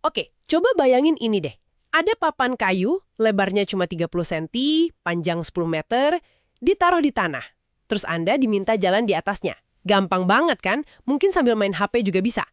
Oke, coba bayangin ini deh. Ada papan kayu, lebarnya cuma 30 cm, panjang 10 meter, ditaruh di tanah. Terus Anda diminta jalan di atasnya. Gampang banget kan? Mungkin sambil main HP juga bisa.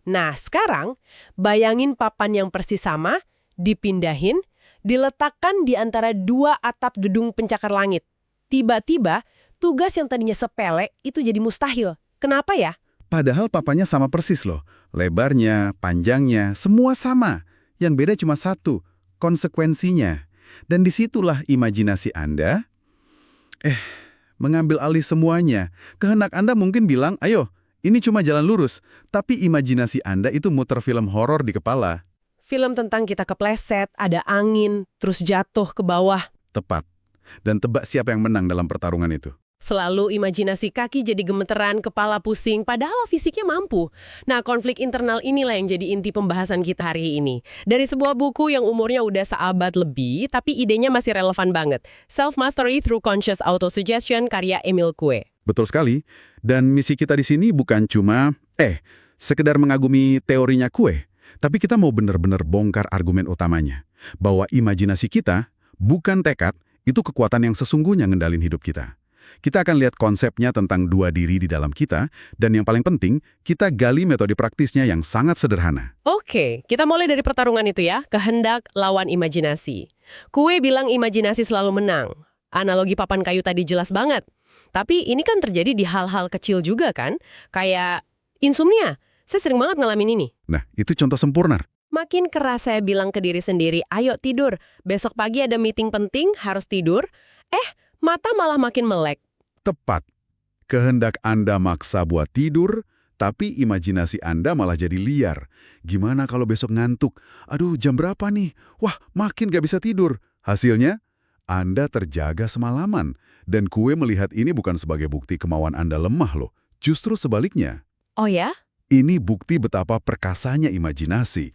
Nah, sekarang bayangin papan yang persis sama, dipindahin, diletakkan di antara dua atap gedung pencakar langit. Tiba-tiba, tugas yang tadinya sepele itu jadi mustahil. Kenapa ya? Padahal papannya sama persis loh. Lebarnya, panjangnya, semua sama. Yang beda cuma satu, konsekuensinya. Dan disitulah imajinasi Anda mengambil alih semuanya. Kehendak Anda mungkin bilang, ayo, ini cuma jalan lurus. Tapi imajinasi Anda itu muter film horor di kepala. Film tentang kita kepleset, ada angin, terus jatuh ke bawah. Tepat. Dan tebak siapa yang menang dalam pertarungan itu. Selalu imajinasi kaki jadi gemeteran, kepala pusing, padahal fisiknya mampu. Nah, konflik internal inilah yang jadi inti pembahasan kita hari ini. Dari sebuah buku yang umurnya udah seabad lebih, tapi idenya masih relevan banget. Self-Mastery Through Conscious Autosuggestion karya Emil Coué. Betul sekali. Dan misi kita di sini bukan cuma, sekedar mengagumi teorinya Coué. Tapi kita mau benar-benar bongkar argumen utamanya. Bahwa imajinasi kita, bukan tekad, itu kekuatan yang sesungguhnya ngendalin hidup kita. Kita akan lihat konsepnya tentang dua diri di dalam kita, dan yang paling penting, kita gali metode praktisnya yang sangat sederhana. Oke, kita mulai dari pertarungan itu ya, kehendak lawan imajinasi. Coué bilang imajinasi selalu menang. Analogi papan kayu tadi jelas banget. Tapi ini kan terjadi di hal-hal kecil juga kan? Kayak insomnia. Saya sering banget ngalamin ini. Nah, itu contoh sempurna. Makin keras saya bilang ke diri sendiri, ayo tidur. Besok pagi ada meeting penting, harus tidur. Mata malah makin melek. Tepat. Kehendak Anda maksa buat tidur, tapi imajinasi Anda malah jadi liar. Gimana kalau besok ngantuk? Aduh, jam berapa nih? Wah, makin gak bisa tidur. Hasilnya, Anda terjaga semalaman. Dan Coué melihat ini bukan sebagai bukti kemauan Anda lemah loh. Justru sebaliknya. Oh ya? Ini bukti betapa perkasanya imajinasi.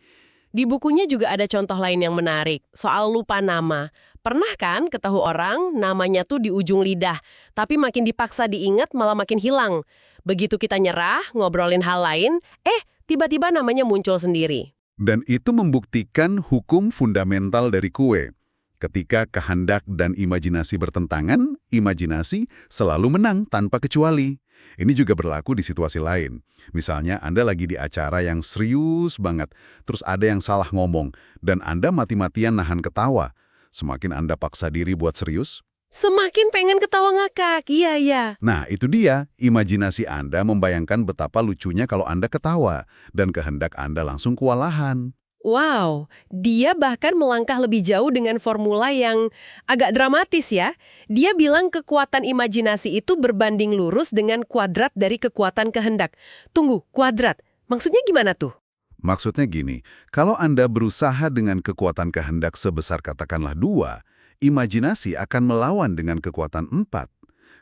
Di bukunya juga ada contoh lain yang menarik, soal lupa nama. Pernah kan ketemu orang, namanya tuh di ujung lidah, tapi makin dipaksa diingat malah makin hilang. Begitu kita nyerah, ngobrolin hal lain, tiba-tiba namanya muncul sendiri. Dan itu membuktikan hukum fundamental dari Coué. Ketika kehendak dan imajinasi bertentangan, imajinasi selalu menang tanpa kecuali. Ini juga berlaku di situasi lain. Misalnya Anda lagi di acara yang serius banget, terus ada yang salah ngomong, dan Anda mati-matian nahan ketawa. Semakin Anda paksa diri buat serius, semakin pengen ketawa ngakak, iya. Nah, itu dia. Imajinasi Anda membayangkan betapa lucunya kalau Anda ketawa, dan kehendak Anda langsung kewalahan. Wow, dia bahkan melangkah lebih jauh dengan formula yang agak dramatis ya. Dia bilang kekuatan imajinasi itu berbanding lurus dengan kuadrat dari kekuatan kehendak. Tunggu, kuadrat. Maksudnya gimana tuh? Maksudnya gini, kalau Anda berusaha dengan kekuatan kehendak sebesar katakanlah 2, imajinasi akan melawan dengan kekuatan 4.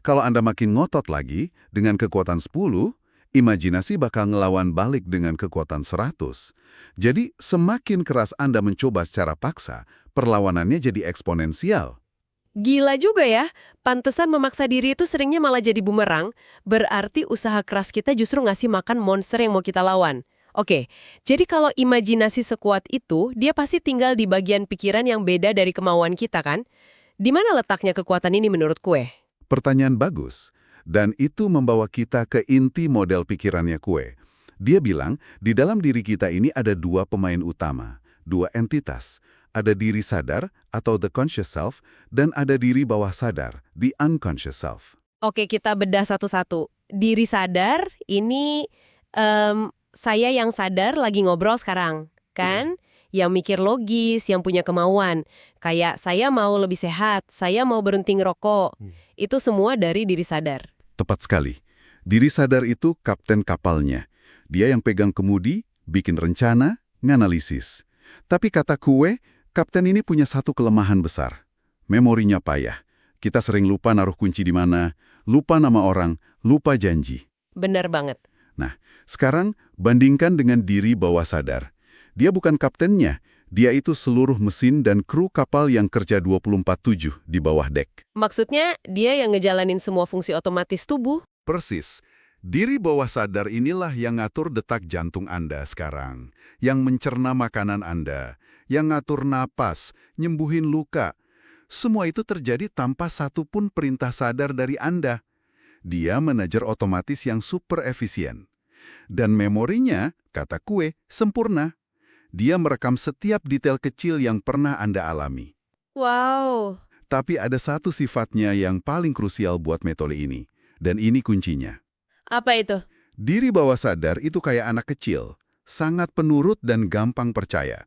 Kalau Anda makin ngotot lagi, dengan kekuatan 10, imajinasi bakal ngelawan balik dengan kekuatan 100. Jadi, semakin keras Anda mencoba secara paksa, perlawanannya jadi eksponensial. Gila juga ya, pantesan memaksa diri itu seringnya malah jadi bumerang, berarti usaha keras kita justru ngasih makan monster yang mau kita lawan. Oke, jadi kalau imajinasi sekuat itu, dia pasti tinggal di bagian pikiran yang beda dari kemauan kita kan? Di mana letaknya kekuatan ini menurut Coué? Pertanyaan bagus. Dan itu membawa kita ke inti model pikirannya Coué. Dia bilang, di dalam diri kita ini ada 2 pemain utama, 2 entitas. Ada diri sadar atau the conscious self, dan ada diri bawah sadar, the unconscious self. Oke, kita bedah satu-satu. Diri sadar, ini saya yang sadar lagi ngobrol sekarang, kan? Yang mikir logis, yang punya kemauan. Kayak saya mau lebih sehat, saya mau berhenti ngerokok. Itu semua dari diri sadar. Tepat sekali. Diri sadar itu kapten kapalnya. Dia yang pegang kemudi, bikin rencana, nganalisis. Tapi kata Coué, kapten ini punya satu kelemahan besar. Memorinya payah. Kita sering lupa naruh kunci di mana, lupa nama orang, lupa janji. Benar banget. Nah, sekarang bandingkan dengan diri bawah sadar. Dia bukan kaptennya, dia itu seluruh mesin dan kru kapal yang kerja 24/7 di bawah dek. Maksudnya, dia yang ngejalanin semua fungsi otomatis tubuh. Persis. Diri bawah sadar inilah yang ngatur detak jantung Anda sekarang, yang mencerna makanan Anda, yang ngatur napas, nyembuhin luka. Semua itu terjadi tanpa satu pun perintah sadar dari Anda. Dia manajer otomatis yang super efisien. Dan memorinya, kata Kue, sempurna. Dia merekam setiap detail kecil yang pernah Anda alami. Wow. Tapi ada satu sifatnya yang paling krusial buat metode ini. Dan ini kuncinya. Apa itu? Diri bawah sadar itu kayak anak kecil, sangat penurut dan gampang percaya.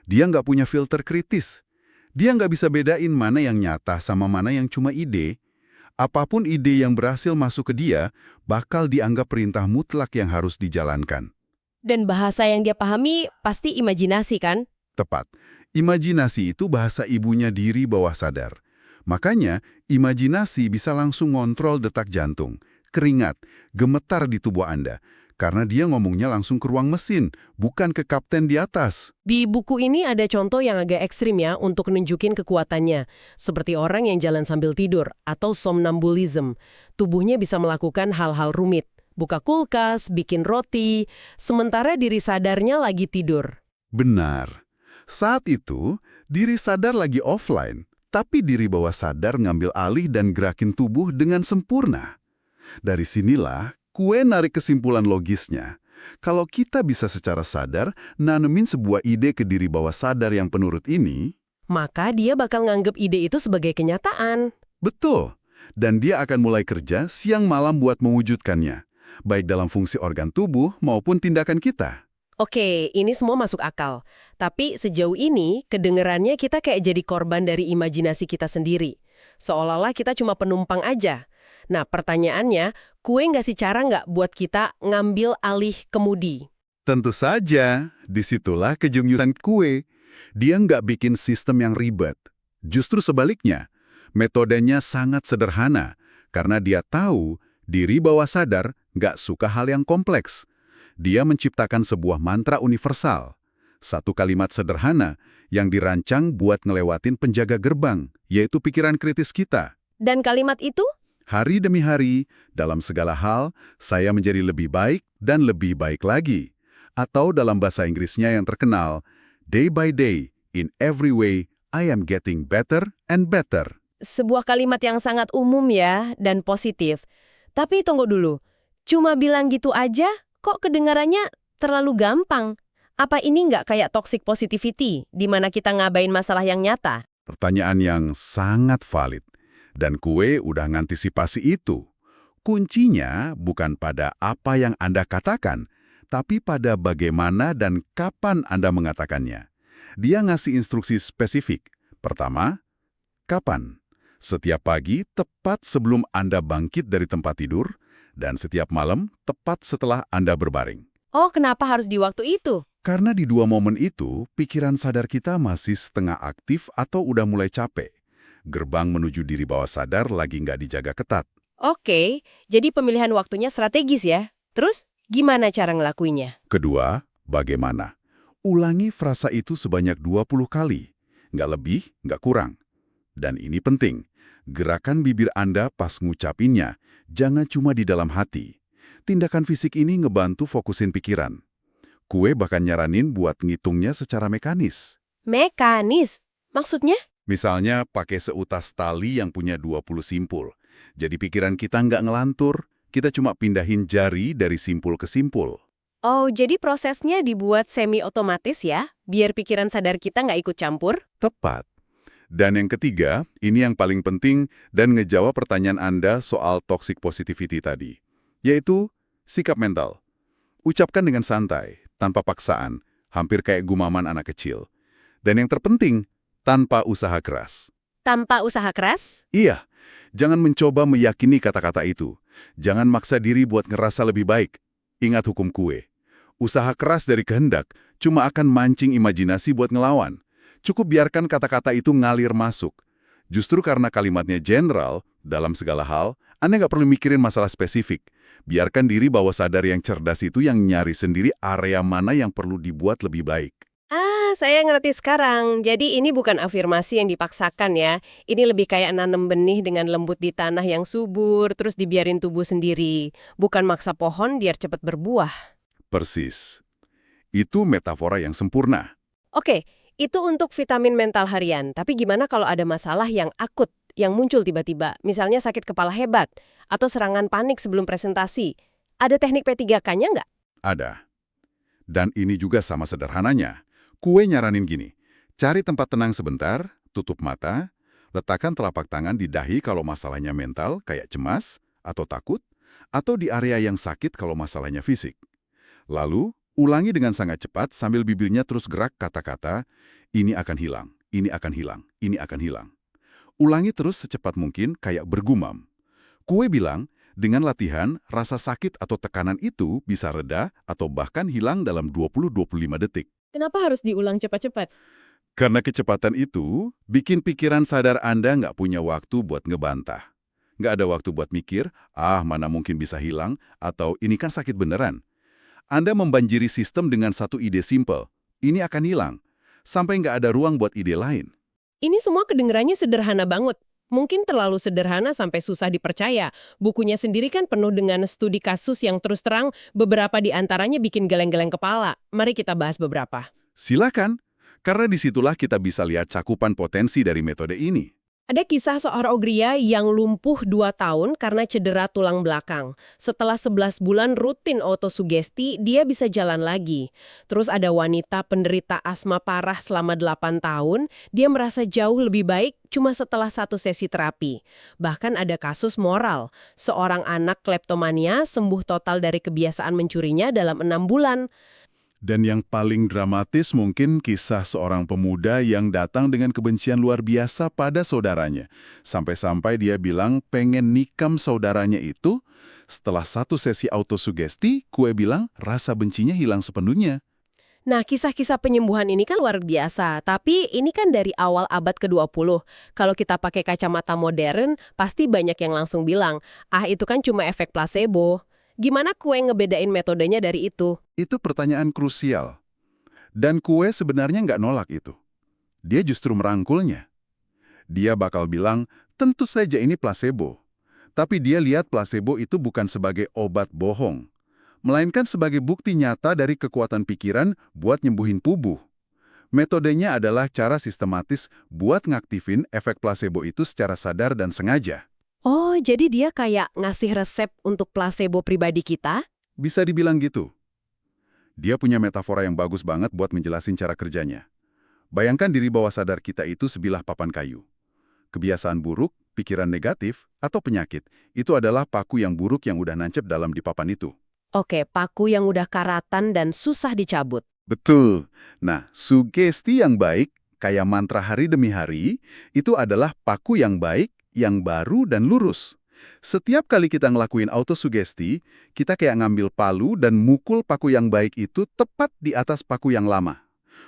Dia nggak punya filter kritis. Dia nggak bisa bedain mana yang nyata sama mana yang cuma ide. Apapun ide yang berhasil masuk ke dia, bakal dianggap perintah mutlak yang harus dijalankan. Dan bahasa yang dia pahami pasti imajinasi kan? Tepat. Imajinasi itu bahasa ibunya diri bawah sadar. Makanya, imajinasi bisa langsung ngontrol detak jantung, keringat, gemetar di tubuh Anda. Karena dia ngomongnya langsung ke ruang mesin, bukan ke kapten di atas. Di buku ini ada contoh yang agak ekstrim ya untuk nunjukin kekuatannya. Seperti orang yang jalan sambil tidur atau somnambulism. Tubuhnya bisa melakukan hal-hal rumit. Buka kulkas, bikin roti, sementara diri sadarnya lagi tidur. Benar. Saat itu, diri sadar lagi offline, tapi diri bawah sadar ngambil alih dan gerakin tubuh dengan sempurna. Dari sinilah, Kue narik kesimpulan logisnya. Kalau kita bisa secara sadar nanemin sebuah ide ke diri bawah sadar yang penurut ini, Maka dia bakal nganggep ide itu sebagai kenyataan. betul. Dan dia akan mulai kerja siang malam buat mewujudkannya, baik dalam fungsi organ tubuh maupun tindakan kita. Oke, ini semua masuk akal. Tapi sejauh ini, kedengerannya kita kayak jadi korban dari imajinasi kita sendiri. Seolah-olah kita cuma penumpang aja. Nah, pertanyaannya, Kue ngasih cara nggak buat kita ngambil alih kemudi? Tentu saja, disitulah kejeniusan Kue. Dia nggak bikin sistem yang ribet. Justru sebaliknya, metodenya sangat sederhana, karena dia tahu diri bawah sadar nggak suka hal yang kompleks. Dia menciptakan sebuah mantra universal. Satu kalimat sederhana yang dirancang buat ngelewatin penjaga gerbang, yaitu pikiran kritis kita. Dan kalimat itu? Hari demi hari, dalam segala hal, saya menjadi lebih baik dan lebih baik lagi. Atau dalam bahasa Inggrisnya yang terkenal, day by day, in every way, I am getting better and better. Sebuah kalimat yang sangat umum ya, dan positif. Tapi tunggu dulu, cuma bilang gitu aja, kok kedengarannya terlalu gampang? Apa ini nggak kayak toxic positivity, di mana kita ngabain masalah yang nyata? Pertanyaan yang sangat valid. Dan Kue udah ngantisipasi itu. Kuncinya bukan pada apa yang Anda katakan, tapi pada bagaimana dan kapan Anda mengatakannya. Dia ngasih instruksi spesifik. Pertama, kapan? Setiap pagi tepat sebelum Anda bangkit dari tempat tidur, dan setiap malam tepat setelah Anda berbaring. Oh, kenapa harus di waktu itu? Karena di dua momen itu, pikiran sadar kita masih setengah aktif atau udah mulai capek. Gerbang menuju diri bawah sadar lagi nggak dijaga ketat. Oke, jadi pemilihan waktunya strategis ya. Terus, gimana cara ngelakuinnya? Kedua, bagaimana? Ulangi frasa itu sebanyak 20 kali. Nggak lebih, nggak kurang. Dan ini penting, gerakan bibir Anda pas ngucapinnya, jangan cuma di dalam hati. Tindakan fisik ini ngebantu fokusin pikiran. Kue bahkan nyaranin buat ngitungnya secara mekanis. Mekanis? Maksudnya? Misalnya pakai seutas tali yang punya 20 simpul. Jadi pikiran kita nggak ngelantur, kita cuma pindahin jari dari simpul ke simpul. Oh, jadi prosesnya dibuat semi-otomatis ya? Biar pikiran sadar kita nggak ikut campur? Tepat. Dan yang ketiga, ini yang paling penting dan ngejawab pertanyaan Anda soal toxic positivity tadi. Yaitu sikap mental. Ucapkan dengan santai, tanpa paksaan, hampir kayak gumaman anak kecil. Dan yang terpenting, tanpa usaha keras. Tanpa usaha keras? Iya, jangan mencoba meyakini kata-kata itu. Jangan maksa diri buat ngerasa lebih baik. Ingat hukum Kue. Usaha keras dari kehendak cuma akan mancing imajinasi buat ngelawan. Cukup biarkan kata-kata itu ngalir masuk. Justru karena kalimatnya general, dalam segala hal, Anda nggak perlu mikirin masalah spesifik. Biarkan diri bawah sadar yang cerdas itu yang nyari sendiri area mana yang perlu dibuat lebih baik. Saya ngerti sekarang. Jadi ini bukan afirmasi yang dipaksakan ya. Ini lebih kayak nanam benih dengan lembut di tanah yang subur, terus dibiarin tumbuh sendiri. Bukan maksa pohon biar cepat berbuah. Persis. Itu metafora yang sempurna. Oke, itu untuk vitamin mental harian. Tapi gimana kalau ada masalah yang akut, yang muncul tiba-tiba? Misalnya sakit kepala hebat, atau serangan panik sebelum presentasi. Ada teknik P3K-nya nggak? Ada. Dan ini juga sama sederhananya. Kue nyaranin gini, cari tempat tenang sebentar, tutup mata, letakkan telapak tangan di dahi kalau masalahnya mental, kayak cemas atau takut, atau di area yang sakit kalau masalahnya fisik. Lalu, ulangi dengan sangat cepat sambil bibirnya terus gerak kata-kata, ini akan hilang, ini akan hilang, ini akan hilang. Ulangi terus secepat mungkin kayak bergumam. Kue bilang, dengan latihan, rasa sakit atau tekanan itu bisa reda atau bahkan hilang dalam 20-25 detik. Kenapa harus diulang cepat-cepat? Karena kecepatan itu, bikin pikiran sadar Anda nggak punya waktu buat ngebantah. Nggak ada waktu buat mikir, mana mungkin bisa hilang, atau ini kan sakit beneran. Anda membanjiri sistem dengan satu ide simpel, ini akan hilang, sampai nggak ada ruang buat ide lain. Ini semua kedengarannya sederhana banget. Mungkin terlalu sederhana sampai susah dipercaya. Bukunya sendiri kan penuh dengan studi kasus yang terus terang beberapa di antaranya bikin geleng-geleng kepala. Mari kita bahas beberapa. Silakan, karena disitulah kita bisa lihat cakupan potensi dari metode ini. Ada kisah seorang Ogria yang lumpuh 2 tahun karena cedera tulang belakang. Setelah 11 bulan rutin autosugesti, dia bisa jalan lagi. Terus ada wanita penderita asma parah selama 8 tahun, dia merasa jauh lebih baik cuma setelah 1 sesi terapi. Bahkan ada kasus moral, seorang anak kleptomania sembuh total dari kebiasaan mencurinya dalam 6 bulan. Dan yang paling dramatis mungkin kisah seorang pemuda yang datang dengan kebencian luar biasa pada saudaranya. Sampai-sampai dia bilang pengen nikam saudaranya itu. Setelah 1 sesi autosugesti, Kue bilang rasa bencinya hilang sepenuhnya. Nah, kisah-kisah penyembuhan ini kan luar biasa, tapi ini kan dari awal abad ke-20. Kalau kita pakai kacamata modern, pasti banyak yang langsung bilang, itu kan cuma efek placebo. Gimana Kue ngebedain metodenya dari itu? Itu pertanyaan krusial. Dan Kue sebenarnya nggak nolak itu. Dia justru merangkulnya. Dia bakal bilang, tentu saja ini placebo. Tapi dia lihat placebo itu bukan sebagai obat bohong, melainkan sebagai bukti nyata dari kekuatan pikiran buat nyembuhin tubuh. Metodenya adalah cara sistematis buat ngaktifin efek placebo itu secara sadar dan sengaja. Oh, jadi dia kayak ngasih resep untuk placebo pribadi kita? Bisa dibilang gitu. Dia punya metafora yang bagus banget buat menjelasin cara kerjanya. Bayangkan diri bawah sadar kita itu sebilah papan kayu. Kebiasaan buruk, pikiran negatif, atau penyakit, itu adalah paku yang buruk yang udah nancep dalam di papan itu. Oke, paku yang udah karatan dan susah dicabut. Betul. Nah, sugesti yang baik, kayak mantra hari demi hari, itu adalah paku yang baik, yang baru dan lurus. Setiap kali kita ngelakuin autosugesti, kita kayak ngambil palu dan mukul paku yang baik itu tepat di atas paku yang lama.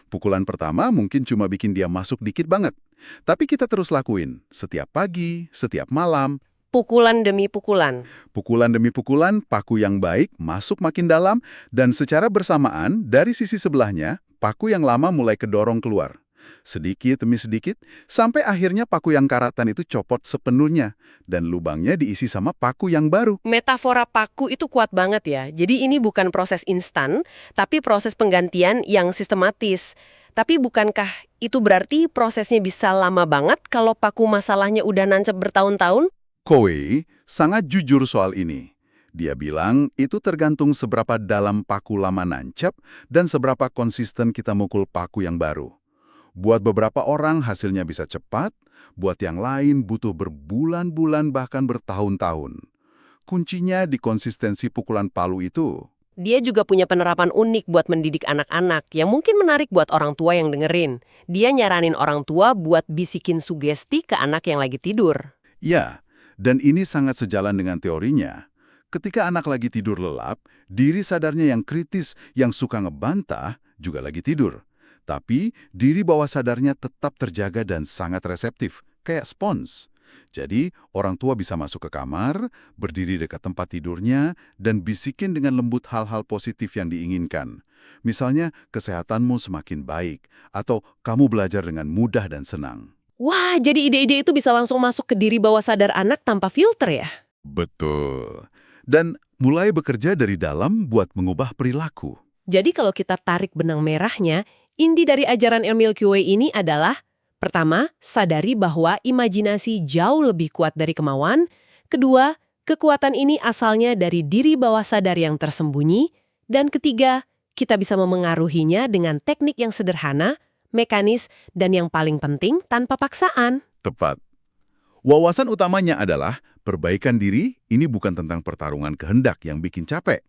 Pukulan pertama mungkin cuma bikin dia masuk dikit banget. Tapi kita terus lakuin, setiap pagi, setiap malam. Pukulan demi pukulan. Pukulan demi pukulan, paku yang baik masuk makin dalam, dan secara bersamaan, dari sisi sebelahnya, paku yang lama mulai kedorong keluar. Sedikit demi sedikit, sampai akhirnya paku yang karatan itu copot sepenuhnya, dan lubangnya diisi sama paku yang baru. Metafora paku itu kuat banget ya. Jadi ini bukan proses instan, tapi proses penggantian yang sistematis. Tapi bukankah itu berarti prosesnya bisa lama banget kalau paku masalahnya udah nancep bertahun-tahun? Kowe sangat jujur soal ini. Dia bilang itu tergantung seberapa dalam paku lama nancap dan seberapa konsisten kita mukul paku yang baru. Buat beberapa orang hasilnya bisa cepat, buat yang lain butuh berbulan-bulan bahkan bertahun-tahun. Kuncinya di konsistensi pukulan palu itu. Dia juga punya penerapan unik buat mendidik anak-anak yang mungkin menarik buat orang tua yang dengerin. Dia nyaranin orang tua buat bisikin sugesti ke anak yang lagi tidur. Ya, dan ini sangat sejalan dengan teorinya. Ketika anak lagi tidur lelap, diri sadarnya yang kritis, yang suka ngebantah, juga lagi tidur. Tapi, diri bawah sadarnya tetap terjaga dan sangat reseptif, kayak spons. Jadi, orang tua bisa masuk ke kamar, berdiri dekat tempat tidurnya, dan bisikin dengan lembut hal-hal positif yang diinginkan. Misalnya, kesehatanmu semakin baik, atau kamu belajar dengan mudah dan senang. Wah, jadi ide-ide itu bisa langsung masuk ke diri bawah sadar anak tanpa filter ya? Betul. Dan mulai bekerja dari dalam buat mengubah perilaku. Jadi kalau kita tarik benang merahnya, inti dari ajaran Milky Way ini adalah: pertama, sadari bahwa imajinasi jauh lebih kuat dari kemauan. Kedua, kekuatan ini asalnya dari diri bawah sadar yang tersembunyi. Dan ketiga, kita bisa memengaruhinya dengan teknik yang sederhana, mekanis, dan yang paling penting tanpa paksaan. Tepat. Wawasan utamanya adalah perbaikan diri ini bukan tentang pertarungan kehendak yang bikin capek.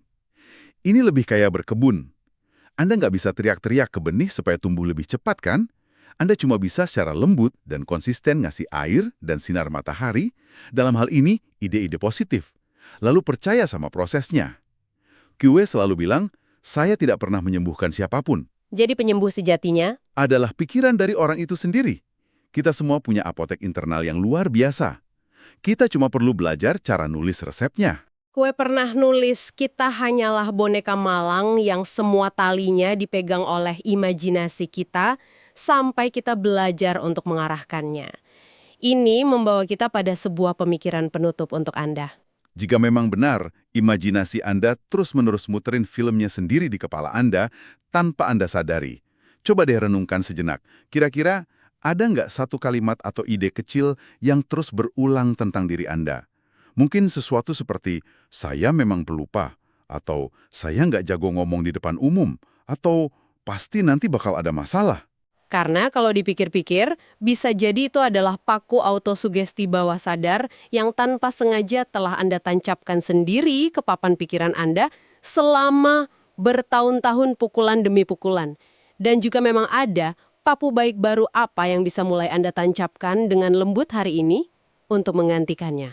Ini lebih kayak berkebun. Anda nggak bisa teriak-teriak ke benih supaya tumbuh lebih cepat, kan? Anda cuma bisa secara lembut dan konsisten ngasih air dan sinar matahari, dalam hal ini ide-ide positif. Lalu percaya sama prosesnya. QW selalu bilang, saya tidak pernah menyembuhkan siapapun. Jadi penyembuh sejatinya Adalah pikiran dari orang itu sendiri. Kita semua punya apotek internal yang luar biasa. Kita cuma perlu belajar cara nulis resepnya. Kue pernah nulis, kita hanyalah boneka malang yang semua talinya dipegang oleh imajinasi kita sampai kita belajar untuk mengarahkannya. Ini membawa kita pada sebuah pemikiran penutup untuk Anda. Jika memang benar, imajinasi Anda terus-menerus muterin filmnya sendiri di kepala Anda tanpa Anda sadari. Coba deh renungkan sejenak. Kira-kira ada nggak satu kalimat atau ide kecil yang terus berulang tentang diri Anda? Mungkin sesuatu seperti, saya memang pelupa, atau saya nggak jago ngomong di depan umum, atau pasti nanti bakal ada masalah. Karena kalau dipikir-pikir, bisa jadi itu adalah paku autosugesti bawah sadar yang tanpa sengaja telah Anda tancapkan sendiri ke papan pikiran Anda selama bertahun-tahun pukulan demi pukulan. Dan juga memang ada papu baik baru apa yang bisa mulai Anda tancapkan dengan lembut hari ini untuk menggantikannya.